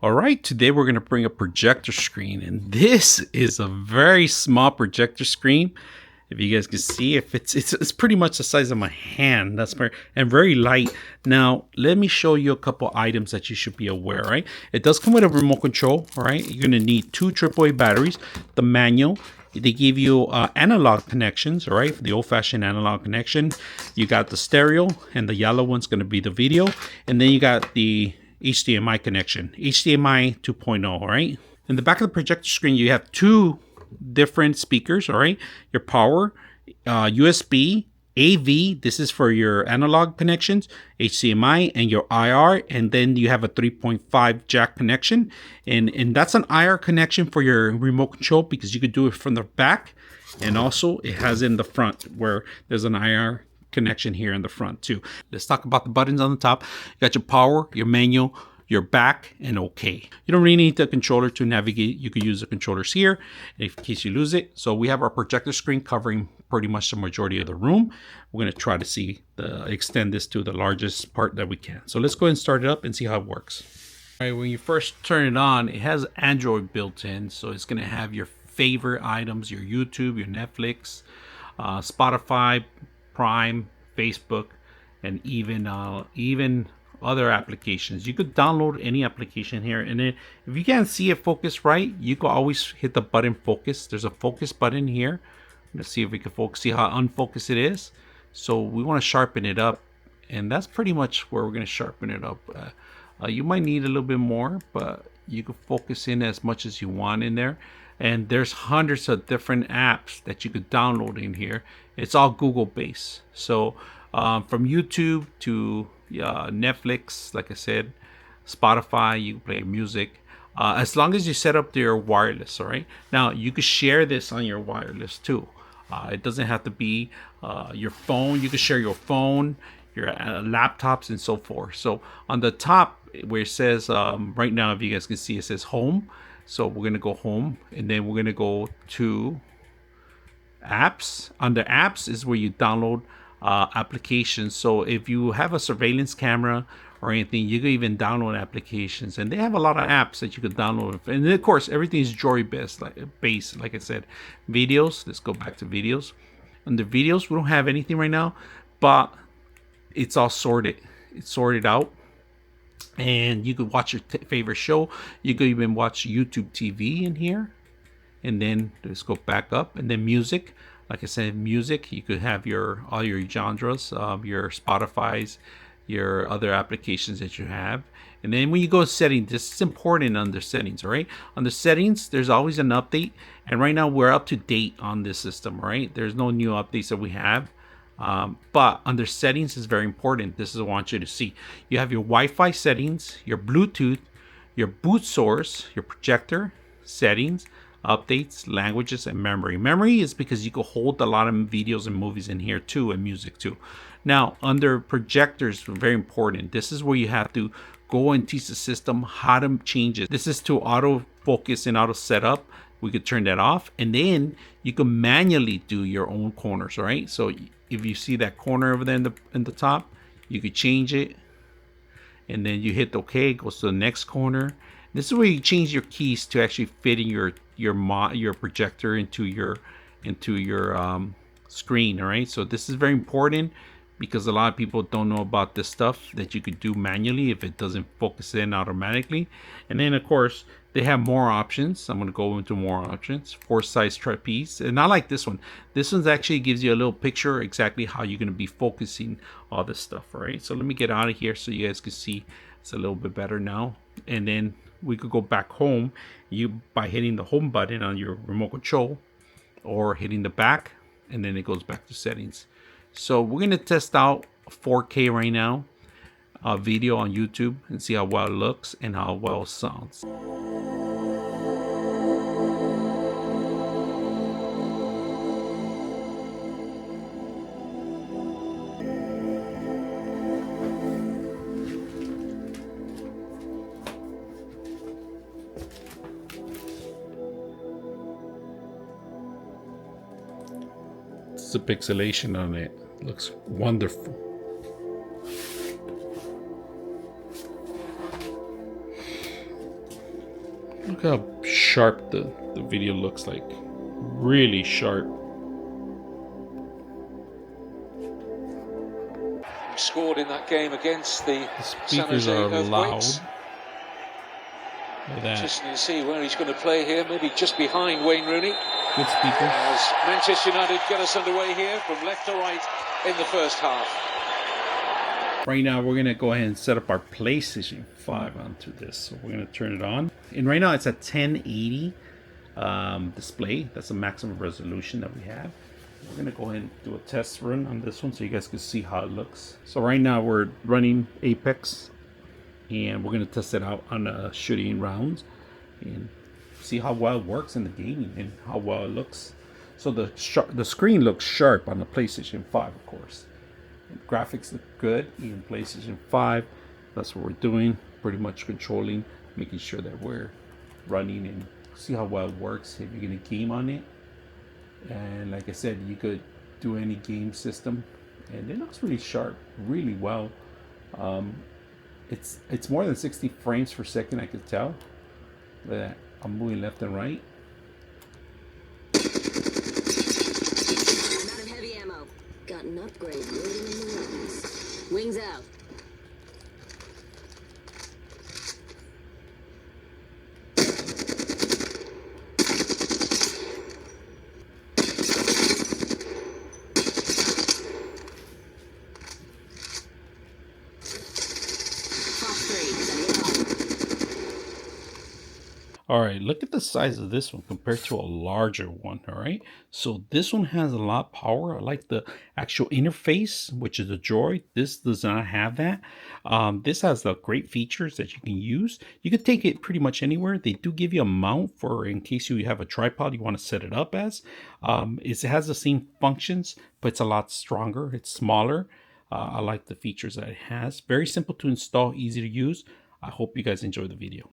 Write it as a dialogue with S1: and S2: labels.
S1: All right, today we're going to bring a projector screen, and this is a very small projector screen. If you guys can see, if it's pretty much the size of my hand. That's and very light. Now, let me show you a couple items that you should be aware. Right, it does come with a remote control. All right, you're going to need two AAA batteries, the manual. They give you analog connections, all right? The old-fashioned analog connection. You got the stereo, and the yellow one's going to be the video, and then you got the HDMI connection, HDMI 2.0, all right? In the back of the projector screen, you have two different speakers, all right? Your power, USB, AV, this is for your analog connections, HDMI, and your IR, and then you have a 3.5 jack connection, and that's an IR connection for your remote control because you could do it from the back, and also it has in the front where there's an IR connection here in the front too. Let's talk about the buttons on the top. You got your power, your manual, your back, and OK. You don't really need the controller to navigate. You could use the controllers here in case you lose it. So we have our projector screen covering pretty much the majority of the room. We're going to try to extend this to the largest part that we can. So let's go ahead and start it up and see how it works. All right, when you first turn it on, it has Android built in. So it's going to have your favorite items, your YouTube, your Netflix, Spotify, Prime, Facebook, and even other applications. You could download any application here, and then if you can't see it focus right, you can always hit the button focus. There's a focus button here. Let's see if we can focus, see how unfocused it is. So we want to sharpen it up, and that's pretty much where we're going to sharpen it up. You might need a little bit more, but you can focus in as much as you want in there. And there's hundreds of different apps that you could download in here. It's all Google based. So from YouTube to Netflix, like I said, Spotify, you can play music. As long as you set up your wireless, all right? Now, you could share this on your wireless too. It doesn't have to be your phone. You can share your phone, your laptops, and so forth. So on the top where it says, right now, if you guys can see, it says home. So we're going to go home, and then we're going to go to apps. Under apps is where you download applications. So if you have a surveillance camera or anything, you can even download applications, and they have a lot of apps that you could download. And then of course everything is Droid based, like I said. Videos, let's go back to videos. Under videos, we don't have anything right now, but it's all sorted. It's sorted out, and you could watch your favorite show. You could even watch YouTube TV in here. And then let's go back up, and then music. Like I said, music, you could have all your genres, your Spotify's, your other applications that you have. And then when you go to settings, this is important under settings, all right? Under settings, there's always an update. And right now we're up to date on this system, right? There's no new updates that we have. But under settings is very important. This is what I want you to see. You have your Wi-Fi settings, your Bluetooth, your boot source, your projector, settings, updates, languages, and memory. Memory is because you can hold a lot of videos and movies in here too, and music too. Now, under projectors, very important. This is where you have to go and teach the system how to change it. This is to auto focus and auto setup. We could turn that off, and then you can manually do your own corners, right? So if you see that corner over there in the top, you could change it, and then you hit OK. It goes to the next corner. This is where you change your keys to actually fit in your projector into your screen. All right, so this is very important because a lot of people don't know about this stuff that you could do manually if it doesn't focus in automatically. And then of course they have more options. I'm going to go into more options. 4-size trapeze, and I like this one. This one actually gives you a little picture exactly how you're going to be focusing all this stuff. All right, so let me get out of here so you guys can see it's a little bit better now. And then we could go back home by hitting the home button on your remote control, or hitting the back, and then it goes back to settings. So we're going to test out 4K right now, video on YouTube, and see how well it looks and how well it sounds. The pixelation on it looks wonderful. Look how sharp the video looks like. Really sharp.
S2: Scored in that game against the
S1: speakers are loud.
S2: Interesting to see where he's going to play here. Maybe just behind Wayne Rooney.
S1: Good speakers.
S2: As Manchester United get us underway here from left to right in the first half.
S1: Right now, we're going to go ahead and set up our PlayStation 5 onto this. So we're going to turn it on. And right now, it's a 1080 display. That's the maximum resolution that we have. We're going to go ahead and do a test run on this one so you guys can see how it looks. So right now, we're running Apex. And we're going to test it out on shooting rounds. And see how well it works in the gaming and how well it looks. So the screen looks sharp on the PlayStation 5, of course. Graphics look good in PlayStation 5. That's what we're doing. Pretty much controlling, making sure that we're running and see how well it works if you're going to game on it. And like I said, you could do any game system. And it looks really sharp, really well. It's more than 60 frames per second, I could tell. That I'm moving left and right.
S3: Out of heavy ammo. Got an upgrade waiting in the wings. Wings out.
S1: All right, look at the size of this one compared to a larger one. All right, so this one has a lot of power. I like the actual interface, which is the Droid. This does not have that. This has the great features that you can use. You can take it pretty much anywhere. They do give you a mount for in case you have a tripod you want to set it up as. It has the same functions, but it's a lot stronger. It's smaller. I like the features that it has. Very simple to install, easy to use. I hope you guys enjoy the video.